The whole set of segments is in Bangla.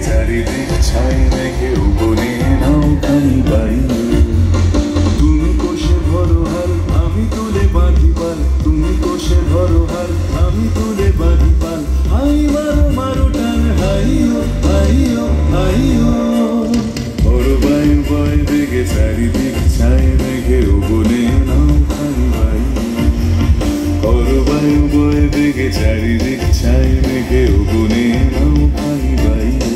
চারিদিক ছাই মেঘে উপনে নৌকানি বাইরে। তুমি কোষে ধরো হাল আমি তুলে বাঁধি পাল, তুমি কোষে ধরো হাল আমি তুলে বাঁধি পাল। হাই মারো মারো টান হাইও হাইও হাইও। বড় বায়ু বয় বেগে চারিদিক ছাই মেঘে উপনে নৌকানি বাইরে। বড় বায়ু বয় বেগে চারিদিক ছাই মেঘে উপনে নৌকানি বাইরে।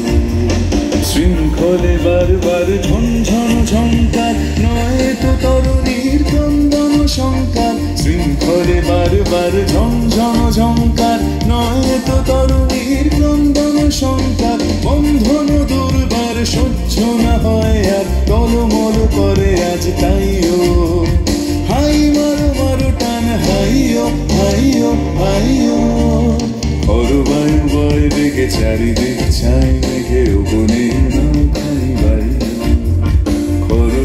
শৃঙ্খলে বারবার ঝনঝন ঝঙ্কার নয় তো তরুণীর ক্রন্দন সংকার। শৃঙ্খলে বারবার ঝনঝন ঝঙ্কার নয় তো তরুণীর ক্রন্দন সংকার। বন্ধন দুর্বার সহ্য না হয় আর টলমল করে আজ তাইও। হাই মারো মারো টান হাইও হাইও হাইও। বায়ু বয় বেগে চারিদিক ছাই মেঘে উপনে নৌকানি বাইরে।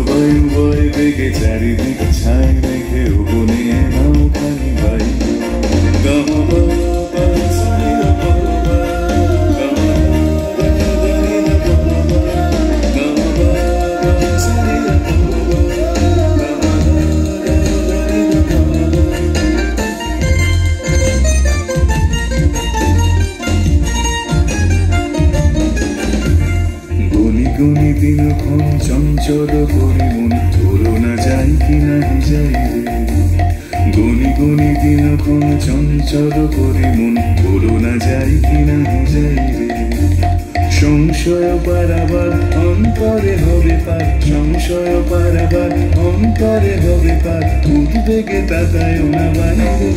বায়ু বয় বেগে চারিদিক ছাই মেঘে উপনে নৌকানি বাইরে। গনি দিনক্ষণ চঞ্চল করি মন ধরো না যাই কি নাহি যাই রে। গনি গনি দিনক্ষণ চঞ্চল করি মন ধরো না যাই কি নাহি যাই রে। সংশয় পারাবার অন্তরে হবে পার, সংশয় পারাবার অন্তরে হবে পার। উদ্বেগে তাকায় না বাইরে।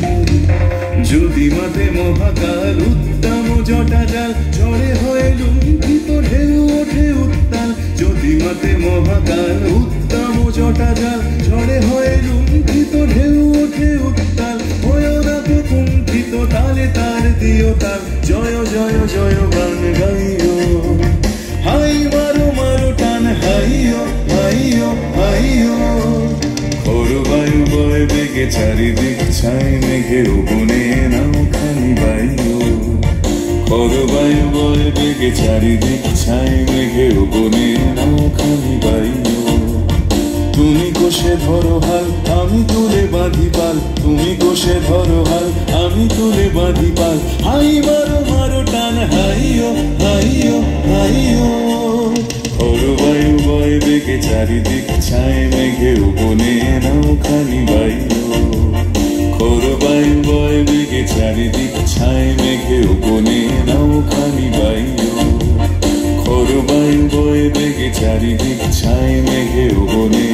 যদি মাঠে মহাকাল উত্তম জটা জাল ঝড়ে হয়ে লুণ্ঠিত ঢেউ ওঠে উত্তাল। যদি মাঠে মহাকাল উত্তম জটা জাল ঝড়ে হয়ে লুণ্ঠিত ঢেউ ওঠে উত্তাল। হয় না তো কুণ্ঠিত তালে তার দিও তার জয় জয় জয় গান গাইও। হাই মারো মারো টান হাইও হাইও হাইও। বায়ু বয় বেগে চারিদিক ছাই মেঘে উপনে নৌকানি বাইও। বায়ু বয় বেগে চারিদিক ছাই মেঘে উপনে নৌকানি বাইও। তুমি কোষে ধরো হাল আমি তুলে বাঁধি পাল, তুমি কোষে ধরো হাল আমি তুলে বাঁধি পাল। হাই মারো মারো টান হাইও হাইও হাইও। বায়ু বয় বেগে চারিদিক ছাই মেঘে উপনে নৌকানি বাইও। বায়ু বয় বেগে চারিদিক ছাই মেঘে উপনে নৌকানি বাইও। বায়ু বয় বেগে চারিদিক ছাই মেঘে উপনে